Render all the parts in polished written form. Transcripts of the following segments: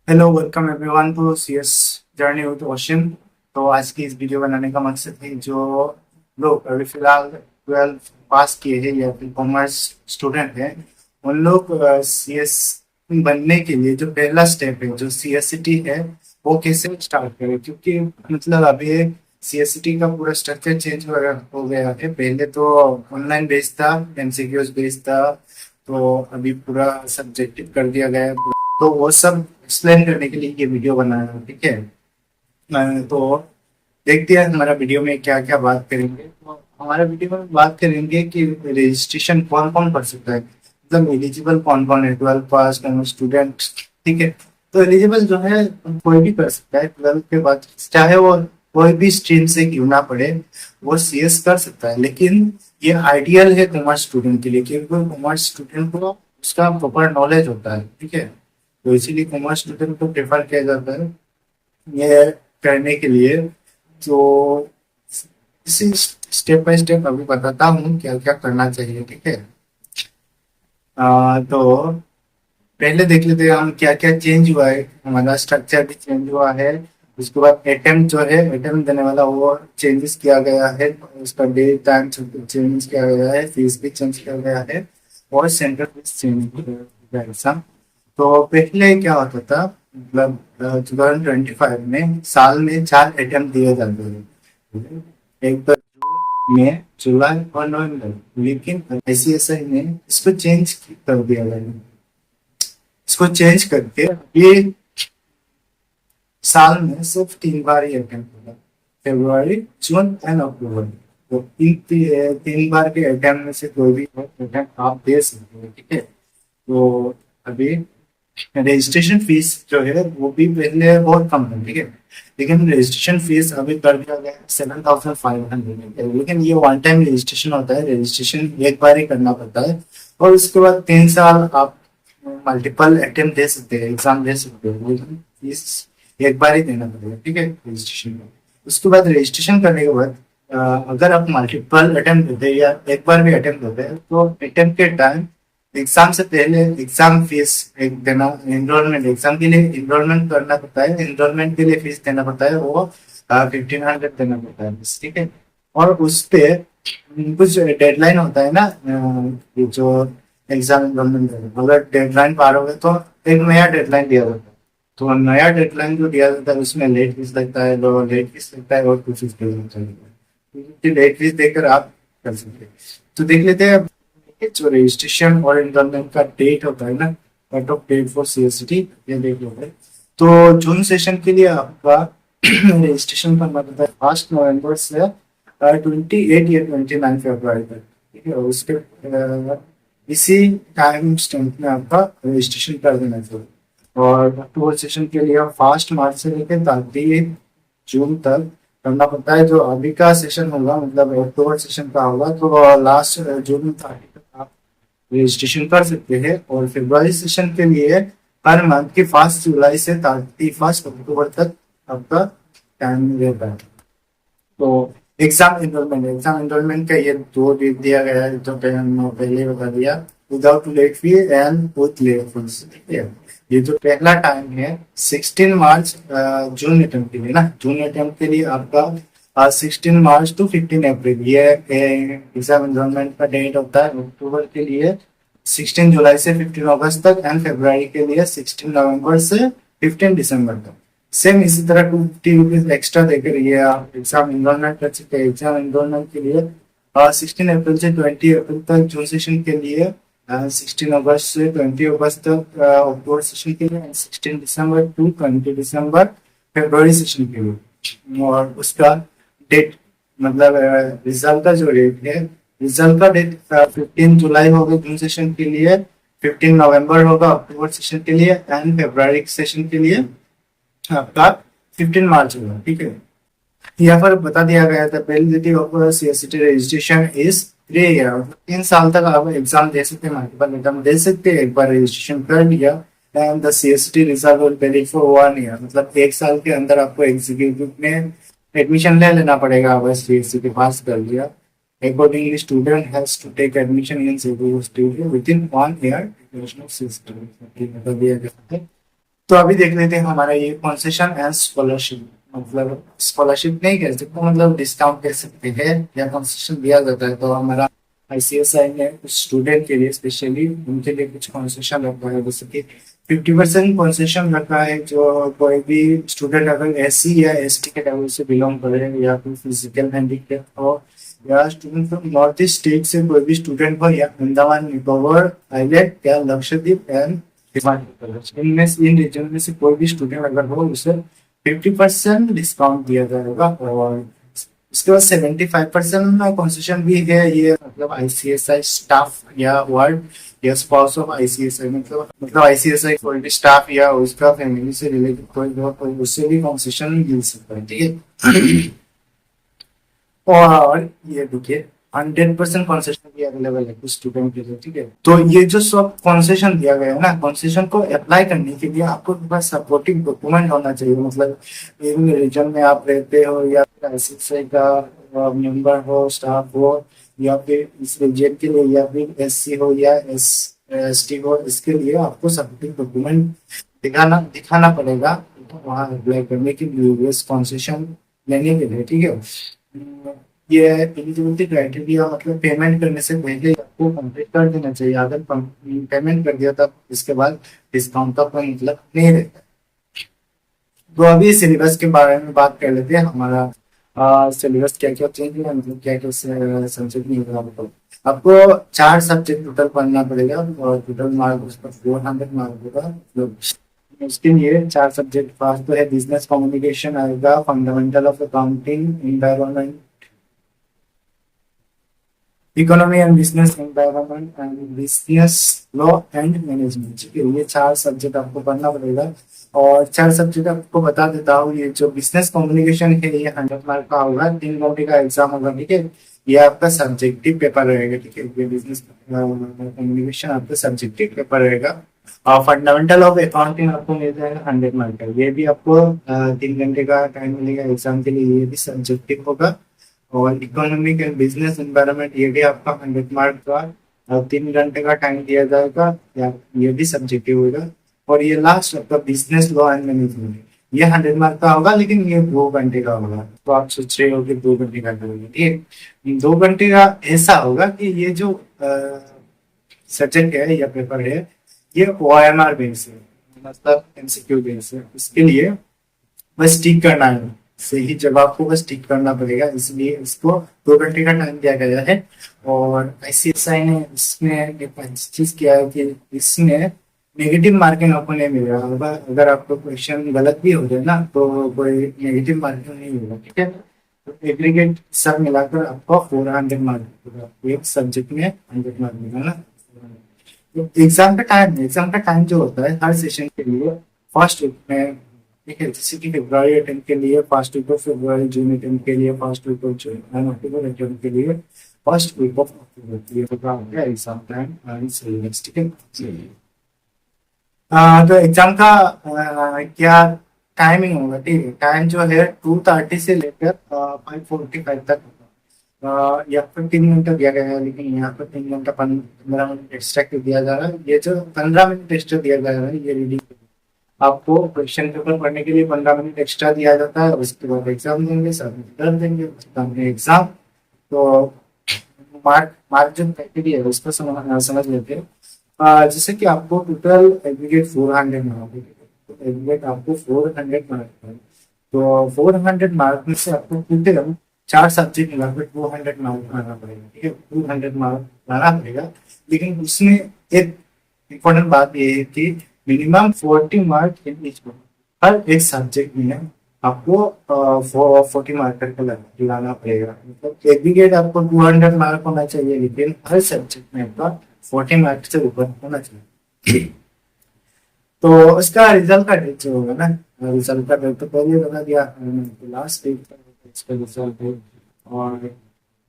Hello, welcome everyone to CS journey with Ocean. तो आज की इस वीडियो बनाने का मकसद है जो लोग अभी फिलहाल 12th पास किए हैं या फिर कॉमर्स स्टूडेंट हैं, उन लोग सीएस बनने के लिए जो पहला स्टेप है जो सीएससीटी है वो कैसे स्टार्ट करें। क्योंकि मतलब अभी सीएससीटी का पूरा स्ट्रक्चर चेंज हो गया है। पहले तो ऑनलाइन बेस्ड था, एमसीक्यूज बेस्ड था, तो अभी पूरा सब्जेक्टिव कर दिया गया है। तो वो सब एक्सप्लेन करने के लिए ये वीडियो बनाया है, ठीक है। तो देखते हैं हमारा वीडियो में क्या क्या बात करेंगे। तो हमारा वीडियो में बात करेंगे कि रजिस्ट्रेशन कौन कौन कर सकता है, मतलब एलिजिबल कौन कौन है, 12th पास स्टूडेंट, ठीक है। तो एलिजिबल जो है कोई भी कर सकता है 12th के बाद, चाहे वो कोई भी स्ट्रीम से क्यों ना पढ़े, वो सीएस कर सकता है। लेकिन ये आइडियल है कॉमर्स स्टूडेंट के लिए, क्योंकि कॉमर्स स्टूडेंट को उसका प्रॉपर नॉलेज होता है, ठीक है। तो इसीलिए कॉमर्स स्टूडेंट को प्रेफर किया जाता है ये करने के लिए। तो इसी स्टेप बाय स्टेप अभी बताता हूँ क्या क्या करना चाहिए, ठीक है। तो पहले देख लेते हैं हम क्या क्या चेंज हुआ है। हमारा स्ट्रक्चर भी चेंज हुआ है। उसके बाद अटेम्प्ट जो है, अटेम्प्ट देने वाला वो चेंजेस किया गया है। उसका डेट टाइम चेंज किया गया है, फीस भी चेंज किया गया है, और सेंटर फीस चेंज किया गया है सब। तो पहले क्या होता था, मतलब 2025 में साल में 4 अटेम्प्ट दिए जाते थे, एक तो में, जुलाई और नवंबर। लेकिन आईसीएसआई ने इसको चेंज कर दिया गया। इसको चेंज करके ये साल में सिर्फ 3 बार ही अटेम्प्ट होगा, फरवरी, जून एंड अक्टूबर। तो इन 3 बार के अटेम्प्ट में से कोई भी अटेम्प्ट आप दे सकते हो, ठीक है। तो अभी रजिस्ट्रेशन फीस जो है वो भी पहले बहुत कम है, ठीक है। लेकिन रजिस्ट्रेशन फीस अभी कर दिया गया है 7,500। लेकिन ये वन टाइम रजिस्ट्रेशन होता है, रजिस्ट्रेशन एक बार ही करना पड़ता है। और उसके बाद 3 साल आप मल्टीपल अटेम्प्ट दे सकते हैं, एग्जाम दे सकते हो, लेकिन फीस एक बार ही देना पड़ेगा, ठीक है, रजिस्ट्रेशन में। उसके बाद रजिस्ट्रेशन करने के बाद अगर आप मल्टीपल अटेम्प्ट देते हैं या एक बार भी अटेम्प्ट देते हैं, तो अटेम्प्ट के टाइम एग्जाम से पहले एग्जाम फीस एक देना, एनरोलमेंट एग्जाम के लिए एनरोलमेंट करना पड़ता है, एनरोलमेंट के लिए फीस देना पड़ता है, वो 1,500 देना पड़ता है, ठीक है। और उस पे कुछ डेडलाइन होता है ना, ये जो एग्जाम एनरोलमेंट, अगर डेडलाइन पार हो गए तो एक नया डेडलाइन दिया जाता है। तो नया डेडलाइन जो दिया जाता है उसमें लेट फीस लगता है, लो लेट फीस लगता है, और कुछ फीस लगता है। लेट फीस देकर आप कर सकते हैं। तो देख लेते हैं जो रजिस्ट्रेशन और एनरोलमेंट का डेट होता है ना, cut off date for CST, ये देख लो है। तो जून सेशन के लिए आपका रजिस्ट्रेशन करना पड़ता है 1 नवंबर से 28 या 29 फरवरी तक, ठीक है। और उसके इसी टाइम स्टैम्प में आपका रजिस्ट्रेशन कर देना चाहिए। और अक्टूबर सेशन के लिए आप 1 मार्च से लेकर 30 जून तक करना पड़ता है। जो अभी का सेशन होगा, मतलब अक्टूबर सेशन का होगा, तो लास्ट जून 30 तक आप रजिस्ट्रेशन कर सकते हैं। और फरवरी सेशन के लिए हर मंथ की 1 जुलाई से 31 अक्टूबर तक आपका टाइम रहता है। तो एग्जाम एनरोलमेंट का ये 2 डेट दिया गया है, जो पहले ही बता दिया, without late fee and with late fees, ठीक है। ये जो पहला टाइम है 16 मार्च, जून अटेम्प्ट के लिए ना, जून अटेम्प्ट के लिए आपका 16 मार्च टू 15 अप्रैल, ये एग्जाम एनरोलमेंट का डेट होता है। अक्टूबर के लिए 16 जुलाई से 15 अगस्त तक, एंड फरवरी के लिए 16 नवंबर से 15 दिसंबर तक। सेम इसी तरह 250 रुपीज एक्स्ट्रा देकर ये आप एग्जाम एनरोलमेंट कर सकते हैं। एग्जाम एनरोलमेंट के लिए 16 अप्रैल से 20 अप्रैल तक जून सेशन के लिए, 16 अगस्त से 20 अगस्त तक अक्टूबर सेशन के लिए, 16 दिसंबर टू 20 दिसंबर फरवरी सेशन के लिए। और उसका डेट, मतलब रिजल्ट का जो डेट है, रिजल्ट का डेट 15 जुलाई होगा जून सेशन के लिए, 15 नवंबर होगा अक्टूबर सेशन के लिए, एंड फरवरी सेशन के लिए आपका 15 मार्च होगा, ठीक है। यहाँ पर बता दिया गया था validity of CSCT registration is 3 year, 3 साल तक आप एग्जाम दे सकते हैं, मल्टीपल एग्जाम दे सकते हैं। एक बार रजिस्ट्रेशन कर लिया and the CSCT result will valid for 1 year, मतलब 1 साल के अंदर आपको एग्जीक्यूटिव में एडमिशन ले लेना पड़ेगा अगर सीएससीटी पास कर लिया। Accordingly, student has to take admission in civil studio within 1 year international system, बता दिया गया है। तो अभी देख लेते हैं हमारा ये कंसेशन एंड स्कॉलरशिप, मतलब स्कॉलरशिप नहीं कह सकते, मतलब डिस्काउंट कह सकते हैं, या कंसेशन दिया जाता है। तो हमारा आईसीएसआई ने कुछ स्टूडेंट के लिए स्पेशली उनके लिए कुछ कंसेशन रखा है, जैसे कि 50% कंसेशन रखा है। जो कोई भी स्टूडेंट अगर एससी या एसटी कैटेगरी से बिलोंग करे, या फिर फिजिकल हैंडीकैप हो, या student from north east state से कोई भी स्टूडेंट हो, या अंडमान निकोबार आइलैंड या लक्षद्वीप एंड हिमाचल प्रदेश, इनमें से इन रीजन में से कोई भी स्टूडेंट अगर हो, उसे 50% डिस्काउंट दिया जाएगा। और इसके बाद 75% कंसेशन भी है, ये मतलब आईसीएसआई स्टाफ या वार्ड या स्पाउस ऑफ आईसीएसआई, मतलब आईसीएसआई कोई भी स्टाफ या उसका फैमिली से रिलेटेड कोई हो, तो उससे भी कंसेशन मिल सकता है, ठीक है। और ये देखिए 100% कंसेशन भी अवेलेबल है कुछ स्टूडेंट के लिए, ठीक है। तो ये जो सब कंसेशन दिया गया है ना, कंसेशन को अप्लाई करने के लिए आपको बस सपोर्टिंग डॉक्यूमेंट होना चाहिए, मतलब इन रीजन में आप रहते हो, या फिर आईसीएसआई का मेंबर हो, स्टाफ हो, या फिर इस रीजन के लिए, या फिर एससी हो या एसटी हो, इसके लिए आपको सपोर्टिंग डॉक्यूमेंट दिखाना दिखाना पड़ेगा वहाँ अप्लाई करने के लिए, कंसेशन लेने के लिए, ठीक है। ये एलिजिबिलिटी क्राइटेरिया, मतलब पेमेंट करने से पहले आपको कंप्लीट कर देना चाहिए। अगर पेमेंट कर दिया तब इसके बाद डिस्काउंट का कोई मतलब नहीं रहता। तो अभी सिलेबस के बारे में बात कर लेते हैं। हमारा सिलेबस क्या क्या चेंज हुआ, मतलब क्या क्या सब्जेक्ट नहीं हुआ। आपको 4 सब्जेक्ट टोटल पढ़ना पड़ेगा, और टोटल मार्क उस पर 400 मार्क होगा। मतलब उसके लिए 4 सब्जेक्ट, फर्स्ट तो है बिजनेस कम्युनिकेशन आएगा, fundamental of accounting, environment, economy and business environment and business law and management, ठीक है। ये 4 सब्जेक्ट आपको पढ़ना पड़ेगा। और 4 सब्जेक्ट आपको बता देता हूँ, ये जो बिजनेस कम्युनिकेशन है ये 100 मार्क का होगा, 3 घंटे का एग्जाम होगा, ठीक है। ये आपका सब्जेक्टिव पेपर रहेगा, ठीक है। ये बिजनेस कम्युनिकेशन आपका सब्जेक्टिव पेपर रहेगा। और फंडामेंटल ऑफ अकाउंटिंग आपको मिल जाएगा 100 मार्क का, ये भी आपको 3 घंटे का टाइम मिलेगा एग्जाम के लिए, ये भी सब्जेक्टिव होगा। और इकोनॉमिक एंड बिजनेस एनवायरनमेंट, ये भी आपका 100 मार्क का, और 3 घंटे का टाइम दिया जाएगा, या ये भी सब्जेक्टिव होगा। और ये लास्ट आपका बिजनेस लॉ एंड मैनेजमेंट, ये 100 मार्क का होगा, लेकिन ये 2 घंटे का होगा। तो आप सोच रहे हो कि 2 घंटे का करोगे, ठीक है। 2 घंटे का ऐसा होगा कि ये जो सब्जेक्ट है या पेपर है, ये OMR बेस है, मतलब एमसीक्यू बेस है। इसके लिए बस टिक करना है, सही जवाब को बस टिक करना पड़ेगा, इसलिए इसको 2 घंटे का टाइम दिया गया है। और आईसीएसआई ने इसमें एक चीज किया है कि इसमें नेगेटिव मार्किंग आपको नहीं मिलेगा। अगर आपको क्वेश्चन गलत भी हो जाए ना, तो कोई नेगेटिव मार्किंग नहीं मिलेगा, ठीक है। तो एग्रीगेट सब मिलाकर आपको 400 मार्क मिलेगा, एक सब्जेक्ट में 100 मार्क मिलेगा ना। एग्जाम का टाइम जो होता है हर सेशन के लिए, फर्स्ट वीक में, ठीक है। जैसे कि फेब्रुआरी 10 के लिए first week of February, June 10 के लिए first week of June, and October 10 के लिए फर्स्ट वीक ऑफ अक्टूबर, ये होगा आपका एग्जाम टाइम एंड सिलेबस, ठीक है। तो एग्जाम का क्या टाइमिंग होगा, ठीक है। टाइम जो है 2:30 से लेकर 5:45 तक होगा। यहाँ पर 3 घंटा दिया गया है, लेकिन यहाँ पर 3 घंटा 15 मिनट एक्स्ट्रा क्यों दिया जा रहा है, ये जो 15 मिनट एक्स्ट्रा दिया जा रहा है, ये रीडिंग आपको क्वेश्चन पेपर पढ़ने के लिए 15 मिनट एक्स्ट्रा दिया जाता है। उसके बाद एग्जाम देंगे, सबमिट कर देंगे, एग्जाम। तो मार्क मार्क जो क्राइटेरिया है उसको समझ लेते हैं। जैसे कि आपको टोटल एग्रीगेट 400 मार्क है, तो एग्रीगेट आपको 400 मार्क है। तो 400 मार्क में से आपको टोटल 4 सब्जेक्ट मिलाकर 200 मार्क लाना पड़ेगा, ठीक है। 200 मार्क लाना पड़ेगा, लेकिन उसमें एक इम्पोर्टेंट बात ये है कि minimum 40 mark in each book, हर एक सब्जेक्ट में आपको 40 मार्क करके लाना पड़ेगा। मतलब एग्रीगेट आपको 200 मार्क होना चाहिए, लेकिन हर सब्जेक्ट में आपका 40 मार्क से ऊपर होना चाहिए। तो उसका रिजल्ट का डेट जो होगा ना, रिजल्ट का डेट तो पहले बता दिया, लास्ट डेट का इसका रिजल्ट है। और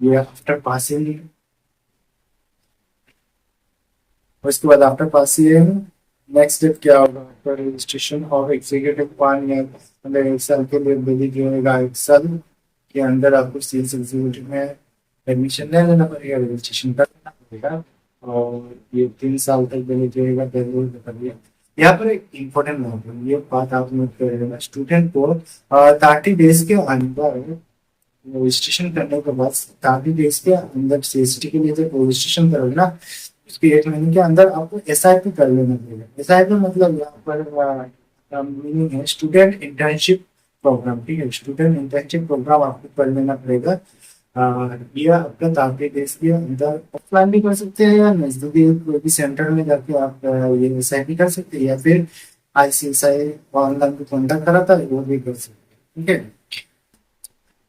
ये आफ्टर पासिंग, उसके बाद आफ्टर पासिंग नेक्स्ट स्टेप क्या होगा, आपका रजिस्ट्रेशन और एग्जीक्यूटिव प्लान, या मतलब 1 साल के लिए बिल्ली जो होगा, 1 साल के अंदर आपको सेल्स एग्जीक्यूटिव में एडमिशन ले लेना पड़ेगा, रजिस्ट्रेशन कर लेना पड़ेगा। और ये 3 साल तक बिल्ली जो होगा, यहाँ पर एक इम्पोर्टेंट बात है, ये बात आप नोट कर लेना, स्टूडेंट को 30 डेज के अंदर रजिस्ट्रेशन करने के बाद 30 डेज के अंदर सीएसटी के लिए जब रजिस्ट्रेशन करोगे ना, उसके 1 महीने के अंदर आपको एसआईपी कर लेना पड़ेगा। एसआईपी मतलब यहाँ पर मीनिंग है स्टूडेंट इंटर्नशिप प्रोग्राम, ठीक है, स्टूडेंट इंटर्नशिप प्रोग्राम आपको कर लेना पड़ेगा। ये आपका 30 डेज के अंदर ऑफलाइन भी कर सकते हैं या नजदीकी कोई भी सेंटर में जाके आप ये एसआईपी कर सकते हैं, या फिर आईसीआईसीआई ऑनलाइन भी कॉन्टेक्ट करा था वो भी कर सकते हैं, ठीक है।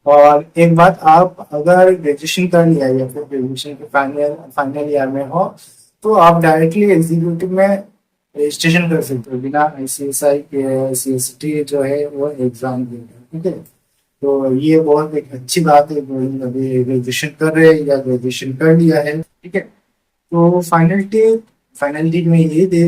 और एक बात, आप अगर ग्रेजुएशन कर लिया या फिर ग्रेजुएशन के फाइनल फाइनल ईयर में हो, तो आप डायरेक्टली एग्जीक्यूटिव में रजिस्ट्रेशन कर सकते हो बिना आईसीएसआई के सीएसटी जो है वो एग्जाम देगा, ठीक है। तो ये बहुत एक अच्छी बात है, जो अभी ग्रेजुएशन कर रहे हैं या ग्रेजुएशन कर लिया है, ठीक है। तो फाइनल टिप में ये दे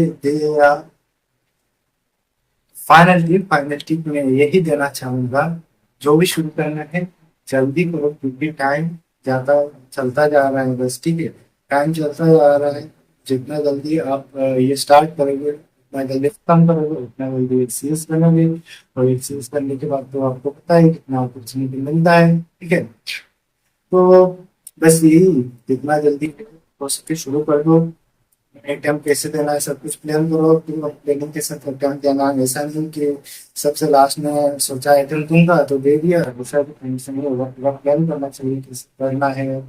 फाइनल टिप में यही देना चाहूंगा, जो भी शुरू करना है जल्दी करो, क्योंकि टाइम ज्यादा चलता जा रहा है, बस, ठीक है, टाइम चलता जा रहा है। जितना जल्दी आप ये स्टार्ट करोगे, उतना जल्दी खत्म करोगे, उतना जल्दी एक्सपीरियंस बनोगे, और एक्सपीरियंस करने के बाद तो आपको पता है कितना अपॉर्चुनिटी मिलता है, ठीक है। तो बस यही, जितना जल्दी हो सके शुरू कर दो। एग्जाम कैसे देना है सब कुछ प्लान करो, फिर प्लानिंग के साथ एग्जाम देना है। ऐसा नहीं कि सबसे लास्ट में सोचा एग्जाम दूंगा तो दे दिया, दूसरा भी टेंशन नहीं होगा, पूरा प्लान करना चाहिए कैसे करना है,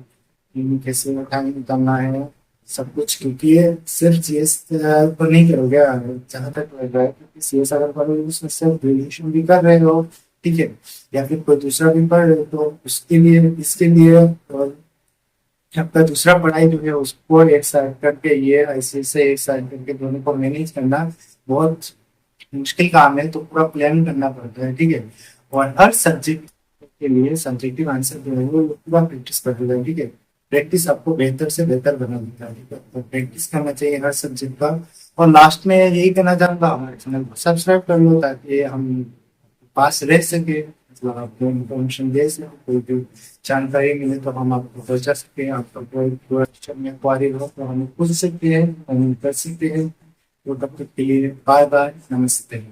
कैसे टाइम निकालना है, सब कुछ। क्योंकि ये सिर्फ सीएस पर नहीं करोगे, जहाँ तक लग रहा है, क्योंकि सीएस अगर करोगे उसमें सिर्फ ग्रेजुएशन भी कर रहे हो, ठीक है, या फिर कोई दूसरा भी पढ़ रहे हो, तो उसके लिए इसके लिए और आपका दूसरा पढ़ाई जो है उसको एक साइड करके ये ऐसे से एक साइड करके दोनों को मैनेज करना बहुत मुश्किल काम है, तो पूरा प्लान करना पड़ता है, ठीक है। और हर सब्जेक्ट के लिए सब्जेक्टिव आंसर जो है वो पूरा प्रैक्टिस करते हैं, ठीक है। प्रैक्टिस आपको बेहतर से बेहतर बना देता है, ठीक है, तो प्रैक्टिस करना चाहिए हर सब्जेक्ट का। और लास्ट में यही कहना चाहूंगा, हमारे चैनल को सब्सक्राइब कर लो ताकि हम पास रह सके, मतलब आपको इन्फॉर्मेशन दे सके, कोई भी जानकारी मिले तो हम आपको पहुंचा सकते हैं, आपका कोई क्वेश्चन में क्वारी हो तो हमें पूछ सकते हैं, हम कर सकते हैं। तो तब तक के लिए बाय बाय, नमस्ते।